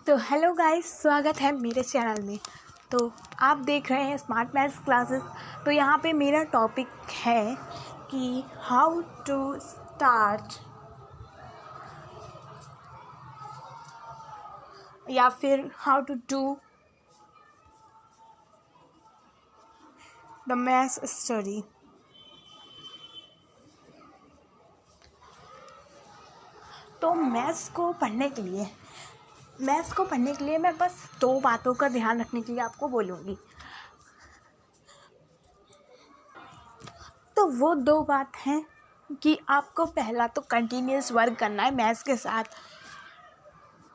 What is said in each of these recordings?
तो hello guys, स्वागत है मेरे चैनल में। तो आप देख रहे हैं स्मार्ट मैथ्स क्लासेस। तो यहाँ पे मेरा टॉपिक है कि हाउ टू स्टार्ट या फिर how to do the maths study. तो मैथ्स को पढ़ने के लिए मैं बस दो बातों का ध्यान रखने के लिए आपको बोलूँगी। तो वो दो बात हैं कि आपको पहला तो कंटिन्यूस वर्क करना है मैथ्स के साथ।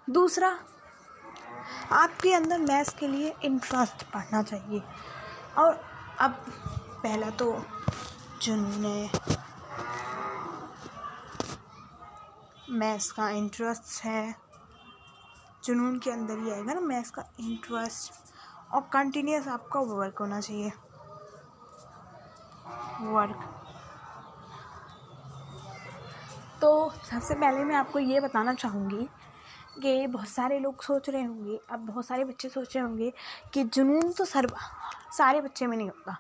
दूसरा, आपके अंदर मैथ्स के लिए इंटरेस्ट पढ़ना चाहिए। और अब पहला तो जिनने मैथ्स का इंटरेस्ट है, जुनून के अंदर ही आएगा ना मैथ्स का इंटरेस्ट। और कंटिन्यूस आपका वर्क होना चाहिए। तो सबसे पहले मैं आपको ये बताना चाहूँगी कि बहुत सारे लोग सोच रहे होंगे, अब बहुत सारे बच्चे सोच रहे होंगे कि जुनून तो सारे बच्चे में नहीं होता,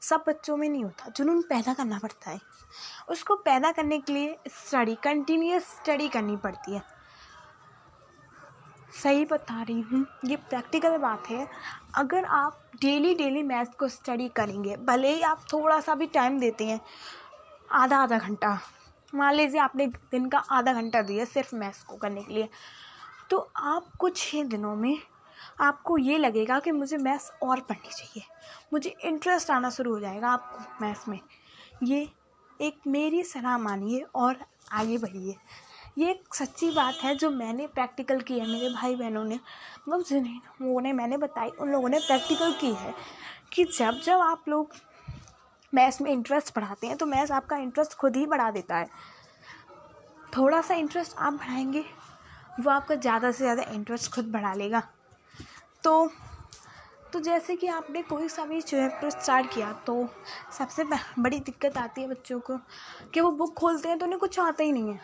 सब बच्चों में नहीं होता। जुनून पैदा करना पड़ता है। उसको पैदा करने के लिए कंटिन्यूस स्टडी करनी पड़ती है। सही बता रही हूँ, ये प्रैक्टिकल बात है। अगर आप डेली मैथ्स को स्टडी करेंगे, भले ही आप थोड़ा सा भी टाइम देते हैं, आधा घंटा, मान लीजिए आपने दिन का आधा घंटा दिया सिर्फ मैथ्स को करने के लिए, तो आप कुछ ही दिनों में आपको ये लगेगा कि मुझे मैथ्स और पढ़नी चाहिए, मुझे इंटरेस्ट आना शुरू हो जाएगा आपको मैथ्स में। ये एक मेरी सलाह मानिए और आगे बढ़िए। ये एक सच्ची बात है जो मैंने प्रैक्टिकल की है। मेरे भाई बहनों ने, मतलब जिन्हें लोगों ने मैंने बताई, उन लोगों ने प्रैक्टिकल की है कि जब आप लोग मैथ्स में इंटरेस्ट बढ़ाते हैं तो मैथ्स आपका इंटरेस्ट खुद ही बढ़ा देता है। थोड़ा सा इंटरेस्ट आप बढ़ाएंगे, वो आपका ज़्यादा से ज़्यादा इंटरेस्ट खुद बढ़ा लेगा। तो जैसे कि आपने कोई सा भी चैप्टर स्टार्ट किया, तो सबसे बड़ी दिक्कत आती है बच्चों को कि वो बुक खोलते हैं तो उन्हें कुछ आता ही नहीं है।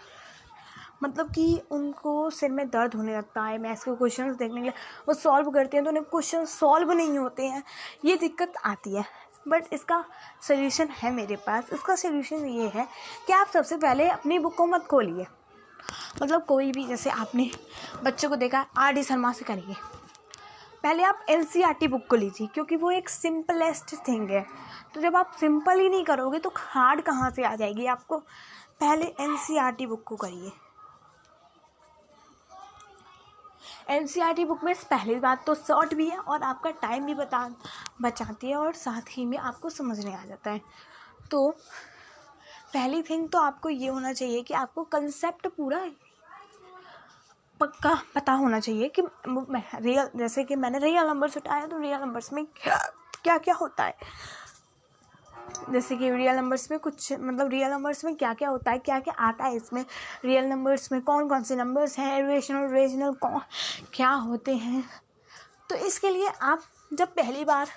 मतलब कि उनको सिर में दर्द होने लगता है मैथ्स के क्वेश्चंस देखने के लिए। वो सॉल्व करते हैं तो उन्हें क्वेश्चन सॉल्व नहीं होते हैं। ये दिक्कत आती है। बट इसका सल्यूशन है मेरे पास। इसका सल्यूशन ये है कि आप सबसे पहले अपनी बुक को मत खोलिए। मतलब कोई भी, जैसे आपने बच्चों को देखा RD शर्मा से करिए, पहले आप NCERT बुक को लीजिए, क्योंकि वो एक सिंपलेस्ट थिंग है। तो जब आप सिंपल ही नहीं करोगे तो हार्ड कहाँ से आ जाएगी आपको। पहले NCERT बुक को करिए। NCERT बुक में पहली बात तो शॉर्ट भी है और आपका टाइम भी बचाती है, और साथ ही में आपको समझने आ जाता है। तो पहली थिंग तो आपको ये होना चाहिए कि आपको कंसेप्ट पूरा पक्का पता होना चाहिए कि रियल, जैसे कि मैंने रियल नंबर्स उठाया तो रियल नंबर्स में क्या क्या होता है। जैसे कि रियल नंबर्स में रियल नंबर्स में क्या क्या होता है, क्या क्या आता है इसमें। रियल नंबर्स में कौन कौन से नंबर्स हैं, रेशनल कौन क्या होते हैं। तो इसके लिए आप जब पहली बार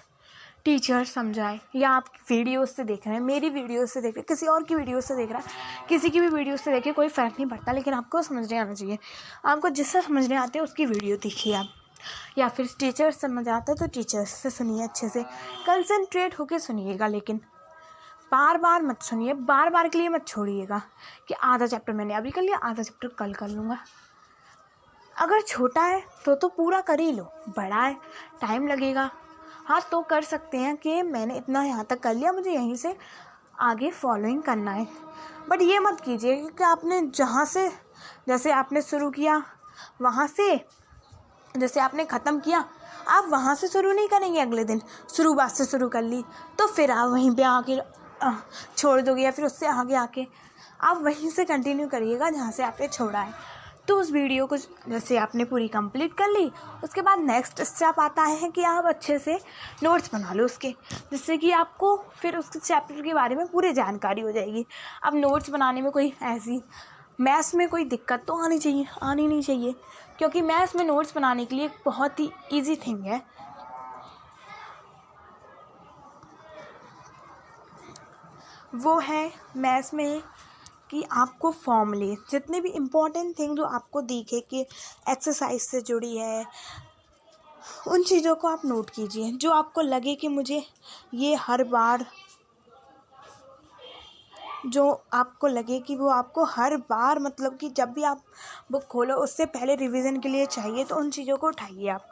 टीचर समझाए, या आप वीडियोस से देख रहे हैं, मेरी वीडियोस से देख रहे हैं, किसी और की वीडियोस से देख रहा है, किसी की भी वीडियोस से देखिए, कोई फ़र्क नहीं पड़ता, लेकिन आपको समझने आना चाहिए। आपको जिससे समझने आते हैं उसकी वीडियो देखिए आप, या फिर टीचर समझ आता है तो टीचर्स से सुनिए, अच्छे से कंसंट्रेट होकर सुनिएगा। लेकिन बार बार मत सुनिए, बार बार के लिए मत छोड़िएगा कि आधा चैप्टर मैंने अभी कर लिया, आधा चैप्टर कल कर लूँगा। अगर छोटा है तो पूरा कर ही लो, बड़ा है टाइम लगेगा। हाँ, तो कर सकते हैं कि मैंने इतना यहाँ तक कर लिया, मुझे यहीं से आगे फॉलोइंग करना है। बट ये मत कीजिए कि आपने जहाँ से, जैसे आपने शुरू किया वहाँ से, जैसे आपने ख़त्म किया, आप वहाँ से शुरू नहीं करेंगे। अगले दिन शुरुआत से शुरू कर ली तो फिर आप वहीं पे आके छोड़ दोगे, या फिर उससे आगे आके आप वहीं से कंटिन्यू करिएगा जहाँ से आपने छोड़ा है। तो उस वीडियो को जैसे आपने पूरी कंप्लीट कर ली, उसके बाद नेक्स्ट स्टेप आता है कि आप अच्छे से नोट्स बना लो उसके, जिससे कि आपको फिर उस चैप्टर के बारे में पूरी जानकारी हो जाएगी। अब नोट्स बनाने में कोई ऐसी मैथ्स में कोई दिक्कत तो आनी नहीं चाहिए, क्योंकि मैथ्स में नोट्स बनाने के लिए एक बहुत ही ईजी थिंग है। वो है मैथ्स में कि आपको फॉर्मूले जितने भी इम्पोर्टेंट थिंग जो आपको दिखे कि एक्सरसाइज से जुड़ी है, उन चीज़ों को आप नोट कीजिए। जो आपको लगे कि मुझे ये हर बार, जो आपको लगे कि वो आपको हर बार मतलब कि जब भी आप बुक खोलो उससे पहले रिवीजन के लिए चाहिए, तो उन चीज़ों को उठाइए आप।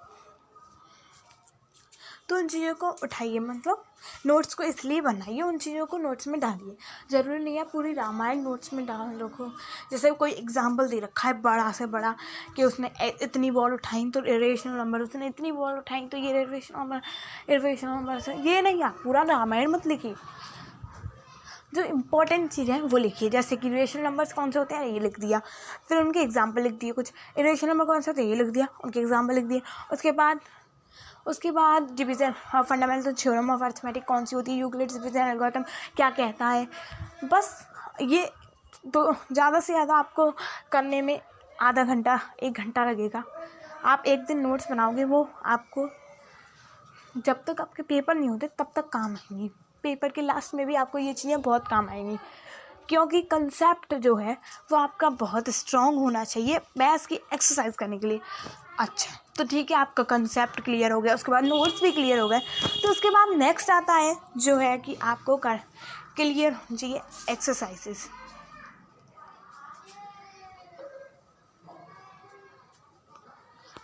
तो उन चीज़ों को उठाइए, मतलब नोट्स को इसलिए बनाइए, उन चीज़ों को नोट्स में डालिए। ज़रूरी नहीं है पूरी रामायण नोट्स में डाल रखो। जैसे कोई एग्जाम्पल दे रखा है बड़ा से बड़ा कि उसने इतनी बॉल उठाई तो इरेशनल नंबर, उसने इतनी बॉल उठाई तो ये इरेशनल नंबर से, ये नहीं, आप पूरा रामायण मत लिखिए। जो इम्पोर्टेंट चीज़ें हैं वो लिखिए। जैसे कि इरेशनल नंबर्स कौन से होते हैं ये लिख दिया, फिर उनके एग्जाम्पल लिख दिए। कुछ इरेशनल नंबर कौन से होते हैं ये लिख दिया, उनके एग्जाम्पल लिख दिए। उसके बाद division, fundamental theorem of arithmetic कौन सी होती है, यूक्लिड्स डिवीज़न एल्गोरिथम क्या कहता है। बस ये तो ज़्यादा से ज़्यादा आपको करने में आधा घंटा 1 घंटा लगेगा। आप एक दिन नोट्स बनाओगे, वो आपको जब तक आपके पेपर नहीं होते तब तक काम आएंगी। पेपर के लास्ट में भी आपको ये चीज़ें बहुत काम आएंगी, क्योंकि कंसेप्ट जो है वो आपका बहुत स्ट्रॉन्ग होना चाहिए मैथ्स की एक्सरसाइज करने के लिए। अच्छा, तो ठीक है, आपका कंसेप्ट क्लियर हो गया, उसके बाद नोट्स भी क्लियर हो गए। तो उसके बाद नेक्स्ट आता है जो है कि आपको क्लियर होनी चाहिए एक्सरसाइजेस।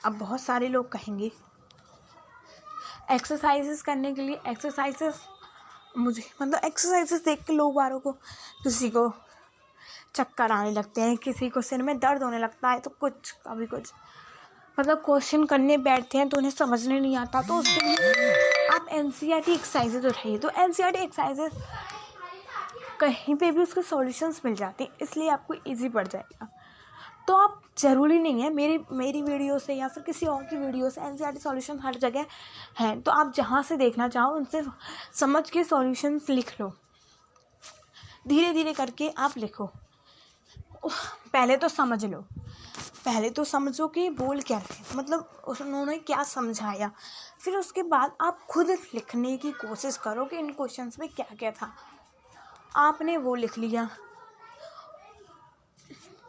अब बहुत सारे लोग कहेंगे एक्सरसाइजेस करने के लिए, एक्सरसाइजेस मुझे मतलब एक्सरसाइजेस देख के लोग बारों को, किसी को चक्कर आने लगते हैं, किसी को सिर में दर्द होने लगता है, तो कुछ कभी कुछ मतलब क्वेश्चन करने बैठते हैं तो उन्हें समझने नहीं आता। तो उसके लिए आप एनसीईआरटी एक्सरसाइजेज उठाइए। तो एनसीईआरटी एक्सरसाइजेज कहीं पे भी उसके सॉल्यूशंस मिल जाते हैं, इसलिए आपको इजी पड़ जाएगा। तो आप ज़रूरी नहीं है मेरी वीडियो से या फिर किसी और की वीडियो से, एनसीईआरटी सॉल्यूशन हर जगह हैं, तो आप जहाँ से देखना चाहो उनसे समझ के सॉल्यूशंस लिख लो। धीरे धीरे करके आप लिखो। पहले तो समझ लो, पहले तो समझो कि बोल क्या रहे, मतलब उन्होंने क्या समझाया। फिर उसके बाद आप खुद लिखने की कोशिश करो कि इन क्वेश्चंस में क्या क्या था। आपने वो लिख लिया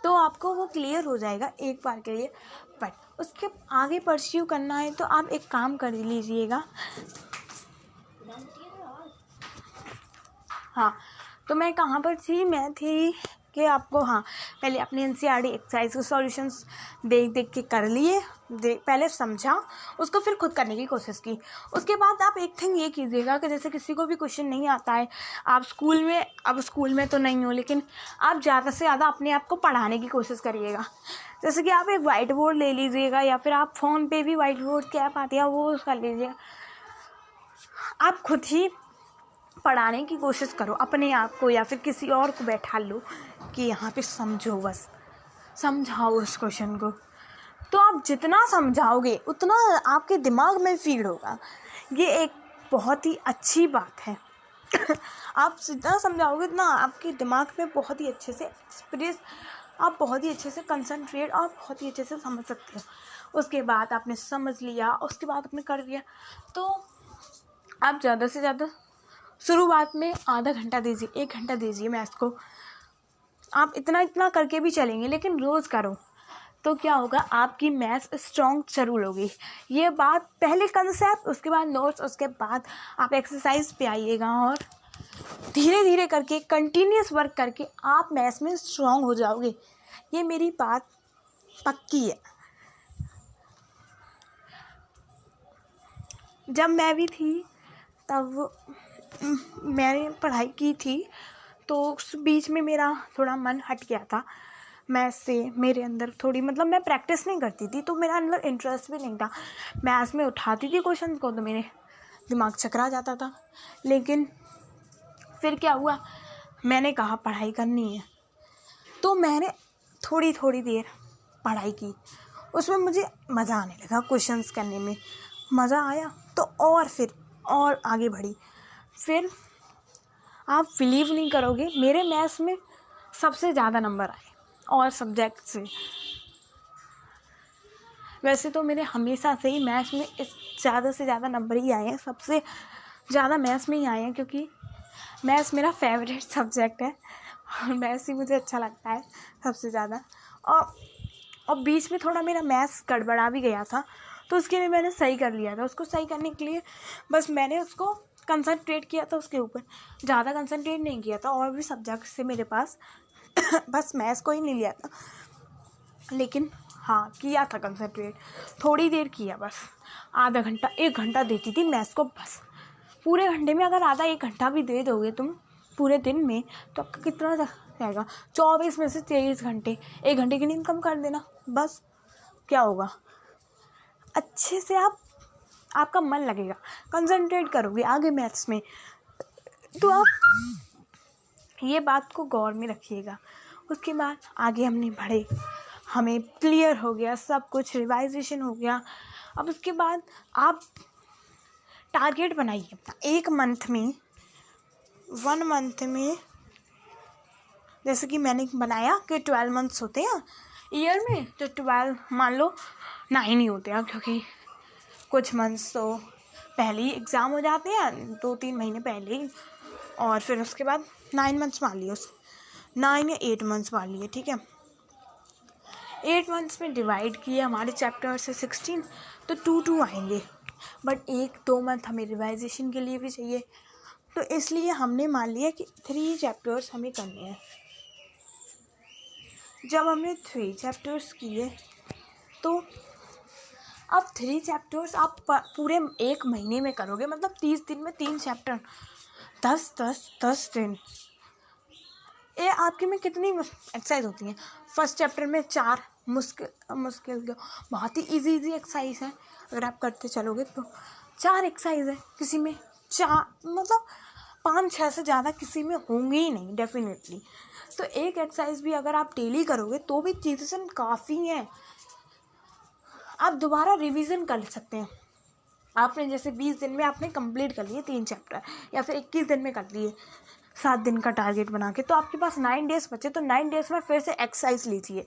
तो आपको वो क्लियर हो जाएगा एक बार के लिए। बट उसके आगे परस्यू करना है तो आप एक काम कर लीजिएगा। हाँ, तो मैं कहाँ पर थी, मैं थी कि आपको, हाँ, पहले अपने एनसीईआरटी एक्सरसाइज के सॉल्यूशंस देख देख के कर लिए, पहले समझा उसको, फिर खुद करने की कोशिश की। उसके बाद आप एक थिंग ये कीजिएगा कि जैसे किसी को भी क्वेश्चन नहीं आता है, आप स्कूल में तो नहीं हो, लेकिन आप ज़्यादा से ज़्यादा अपने आप को पढ़ाने की कोशिश करिएगा। जैसे कि आप एक वाइट बोर्ड ले लीजिएगा, या फिर आप फ़ोन पे भी वाइट बोर्ड की ऐप आती है वो कर लीजिएगा। आप खुद ही पढ़ाने की कोशिश करो अपने आप को, या फिर किसी और को बैठा लो कि यहाँ पे समझो, बस समझाओ उस क्वेश्चन को। तो आप जितना समझाओगे उतना आपके दिमाग में फीड होगा। ये एक बहुत ही अच्छी बात है। आप जितना समझाओगे उतना आपके दिमाग में बहुत ही अच्छे से एक्सपीरियंस, आप बहुत ही अच्छे से कंसंट्रेट और बहुत ही अच्छे से समझ सकते हो। उसके बाद आपने समझ लिया, उसके बाद आपने कर लिया, तो आप ज़्यादा से ज़्यादा शुरुआत में आधा घंटा दीजिए, 1 घंटा दीजिए मैथ्स को। आप इतना करके भी चलेंगे, लेकिन रोज़ करो तो क्या होगा, आपकी मैथ्स स्ट्रॉन्ग जरूर होगी। ये बात पहले कंसेप्ट, उसके बाद नोट्स, उसके बाद आप एक्सरसाइज पे आइएगा, और धीरे धीरे करके कंटिन्यूस वर्क करके आप मैथ्स में स्ट्रॉन्ग हो जाओगे। ये मेरी बात पक्की है। जब मैं भी थी तब मैंने पढ़ाई की थी, तो उस बीच में मेरा थोड़ा मन हट गया था मैथ्स से। मेरे अंदर थोड़ी, मतलब मैं प्रैक्टिस नहीं करती थी, तो मेरा अंदर इंटरेस्ट भी नहीं था। मैथ्स में उठाती थी क्वेश्चन को तो मेरे दिमाग चकरा जाता था। लेकिन फिर क्या हुआ, मैंने कहा पढ़ाई करनी है, तो मैंने थोड़ी थोड़ी देर पढ़ाई की। उसमें मुझे मज़ा आने लगा, क्वेश्चंस करने में मज़ा आया, तो और आगे बढ़ी। फिर आप बिलीव नहीं करोगे, मेरे मैथ्स में सबसे ज़्यादा नंबर आए और सब्जेक्ट से। वैसे तो मेरे हमेशा से ही मैथ्स में ज़्यादा से ज़्यादा नंबर ही आए हैं, सबसे ज़्यादा मैथ्स में ही आए हैं, क्योंकि मैथ्स मेरा फेवरेट सब्जेक्ट है। मैथ्स ही मुझे अच्छा लगता है सबसे ज़्यादा। और बीच में थोड़ा मेरा मैथ्स गड़बड़ा भी गया था, तो उसके लिए मैंने सही कर लिया था। उसको सही करने के लिए बस मैंने उसको कंसंट्रेट किया था उसके ऊपर, ज़्यादा कंसंट्रेट नहीं किया था। और भी सब्जेक्ट से मेरे पास बस मैथ्स को ही नहीं लिया था, लेकिन हाँ किया था कंसंट्रेट, थोड़ी देर किया, बस आधा घंटा 1 घंटा देती थी मैथ्स को बस। पूरे घंटे में अगर आधा 1 घंटा भी दे दोगे तुम पूरे दिन में, तो आपका कितना रहेगा? 24 में से 23 घंटे, 1 घंटे की नींद कम कर देना, बस क्या होगा? अच्छे से आपका मन लगेगा, कंसंट्रेट करोगे आगे मैथ्स में। तो आप ये बात को गौर में रखिएगा। उसके बाद आगे हमने बढ़े, हमें क्लियर हो गया सब कुछ, रिवाइजेशन हो गया। अब उसके बाद आप टारगेट बनाइए अपना 1 मंथ में, 1 मंथ में। जैसे कि मैंने बनाया कि 12 मंथ्स होते हैं ईयर में, तो 12 मान लो 9 ही होते हैं, क्योंकि कुछ मंथ्स तो पहले ही एग्ज़ाम हो जाते हैं 2-3 महीने पहले ही, और फिर उसके बाद 9 मंथ्स मान लिए, 9 या 8 मंथ्स मान लिए, ठीक है। 8 मंथ्स में डिवाइड किए हमारे चैप्टर से 16, तो 2 आएंगे। बट 1-2 मंथ हमें रिवाइजेशन के लिए भी चाहिए, तो इसलिए हमने मान लिया कि 3 चैप्टर्स हमें करने हैं। जब हमने 3 चैप्टर्स किए, तो अब 3 चैप्टर्स आप पूरे 1 महीने में करोगे, मतलब 30 दिन में 3 चैप्टर, 10 दिन। ये आपके में कितनी एक्सरसाइज होती हैं? फर्स्ट चैप्टर में 4 मुश्किल बहुत ही इजी एक्सरसाइज है, अगर आप करते चलोगे तो 4 एक्सरसाइज है, किसी में 4 मतलब 5-6 से ज़्यादा किसी में होंगे ही नहीं डेफिनेटली। तो एक एक्सरसाइज भी अगर आप डेली करोगे तो भी 30 दिन काफ़ी है। आप दोबारा रिवीजन कर सकते हैं। आपने जैसे 20 दिन में आपने कंप्लीट कर लिए 3 चैप्टर, या फिर 21 दिन में कर लिए 7 दिन का टारगेट बना के, तो आपके पास 9 डेज बचे, तो 9 डेज में फिर से एक्सरसाइज लीजिए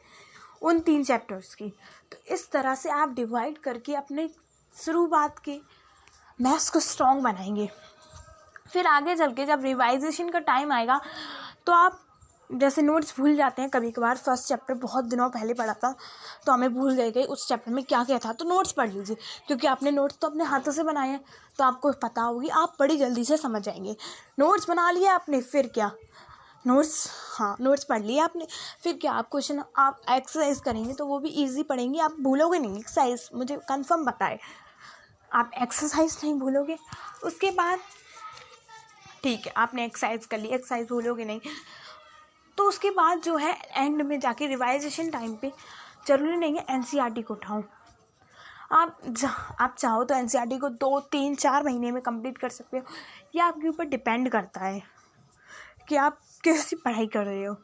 उन 3 चैप्टर्स की। तो इस तरह से आप डिवाइड करके अपने शुरुआत के मैथ्स को स्ट्रॉन्ग बनाएंगे। फिर आगे चल के जब रिवाइजेशन का टाइम आएगा, तो आप जैसे नोट्स भूल जाते हैं कभी कभार, फर्स्ट चैप्टर बहुत दिनों पहले पढ़ा था तो हमें भूल गए उस चैप्टर में क्या क्या था, तो नोट्स पढ़ लीजिए, क्योंकि आपने नोट्स तो अपने हाथों से बनाए हैं, तो आपको पता होगी, आप बड़ी जल्दी से समझ जाएंगे। नोट्स बना लिए आपने, फिर क्या, नोट्स पढ़ लिए आपने, फिर क्या, आप क्वेश्चन आप एक्सरसाइज करेंगे तो वो भी ईजी पढ़ेंगे, आप भूलोगे नहीं एक्सरसाइज, मुझे कंफर्म बताए, आप एक्सरसाइज नहीं भूलोगे। उसके बाद ठीक है, आपने एक्सरसाइज कर ली, एक्सरसाइज भूलोगे नहीं, तो उसके बाद जो है एंड में जाके रिवाइजेशन टाइम पे जरूरी नहीं है एनसीईआरटी को उठाऊँ, आप चाहो तो एनसीईआरटी को 2-3-4 महीने में कंप्लीट कर सकते हो। ये आपके ऊपर डिपेंड करता है कि आप कैसी पढ़ाई कर रहे हो।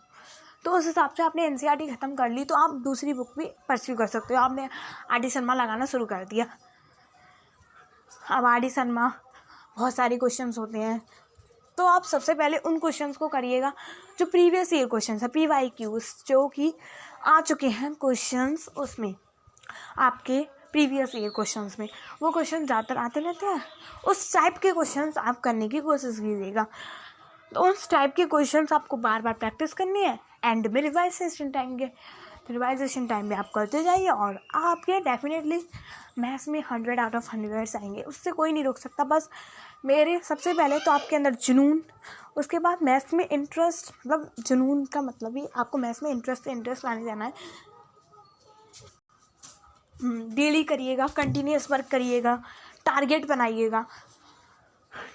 तो उस हिसाब से आपने एनसीईआरटी ख़त्म कर ली तो आप दूसरी बुक भी परस्यू कर सकते हो। आपने आर.डी. शर्मा लगाना शुरू कर दिया, अब आर.डी. शर्मा बहुत सारे क्वेश्चंस होते हैं, तो आप सबसे पहले उन क्वेश्चंस को करिएगा जो प्रीवियस ईयर क्वेश्चंस है, PYQs जो कि आ चुके हैं क्वेश्चंस, उसमें आपके प्रीवियस ईयर क्वेश्चंस में वो क्वेश्चन ज़्यादातर आते रहते हैं, उस टाइप के क्वेश्चंस आप करने की कोशिश कीजिएगा। तो उस टाइप के क्वेश्चंस आपको बार बार प्रैक्टिस करनी है, एंड में रिवाइजेशन टाइम में आप करते जाइए, और आपके डेफिनेटली मैथ्स में 100 आउट ऑफ 100 आएंगे, उससे कोई नहीं रोक सकता। बस मेरे सबसे पहले तो आपके अंदर जुनून, उसके बाद मैथ्स में इंटरेस्ट, मतलब जुनून का मतलब ही आपको मैथ्स में इंटरेस्ट लाने जाना है। डेली करिएगा, कंटिन्यूस वर्क करिएगा, टारगेट बनाइएगा,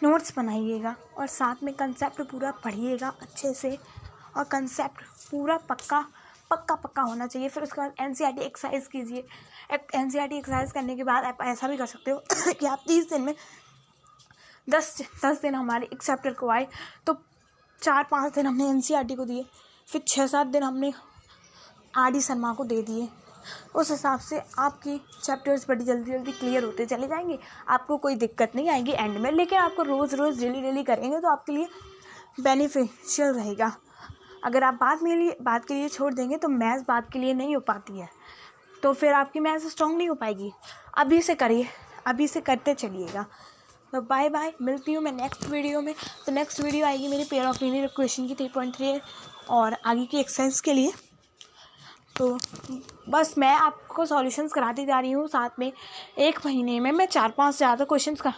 नोट्स बनाइएगा, और साथ में कंसेप्ट पूरा पढ़िएगा अच्छे से, और कंसेप्ट पूरा पक्का होना चाहिए। फिर उसके बाद एनसीईआरटी एक्सरसाइज कीजिए। एनसीईआरटी एक्सरसाइज करने के बाद आप ऐसा भी कर सकते हो कि आप 30 दिन में 10 दिन हमारे एक चैप्टर को आए, तो 4-5 दिन हमने एनसीईआरटी को दिए, फिर 6-7 दिन हमने आर.डी. शर्मा को दे दिए। उस हिसाब से आपकी चैप्टर्स बड़ी जल्दी क्लियर होते चले जाएंगे, आपको कोई दिक्कत नहीं आएगी एंड में। लेकिन आपको रोज़ डेली करेंगे तो आपके लिए बेनिफिशियल रहेगा। अगर आप बात के लिए छोड़ देंगे तो मैथ्स बात के लिए नहीं हो पाती है, तो फिर आपकी मैथ्स स्ट्रॉन्ग नहीं हो पाएगी। अभी से करिए, अभी से करते चलिएगा। तो बाय, मिलती हूँ मैं नेक्स्ट वीडियो में। तो नेक्स्ट वीडियो आएगी मेरी पेयर ऑफ लीनियर इक्वेशन की 3.3 और आगे की एक्सरसाइज के लिए। तो बस मैं आपको सॉल्यूशंस कराती जा रही हूँ। साथ में 1 महीने में मैं 4-5 ज़्यादा क्वेश्चंस का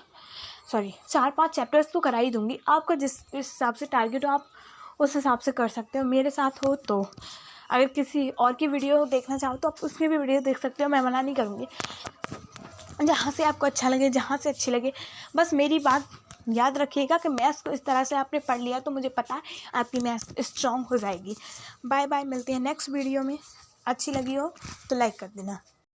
4-5 चैप्टर्स तो करा ही दूँगी। आपका जिस हिसाब से टारगेट हो आप उस हिसाब से कर सकते हो, मेरे साथ हो तो। अगर किसी और की वीडियो देखना चाहो तो आप उसकी भी वीडियो देख सकते हो, मैं मना नहीं करूँगी। जहाँ से आपको अच्छा लगे, जहाँ से अच्छी लगे, बस मेरी बात याद रखिएगा कि मैथ्स को इस तरह से आपने पढ़ लिया तो मुझे पता है आपकी मैथ्स स्ट्रॉन्ग हो जाएगी। बाय बाय, मिलते हैं नेक्स्ट वीडियो में। अच्छी लगी हो तो लाइक कर देना।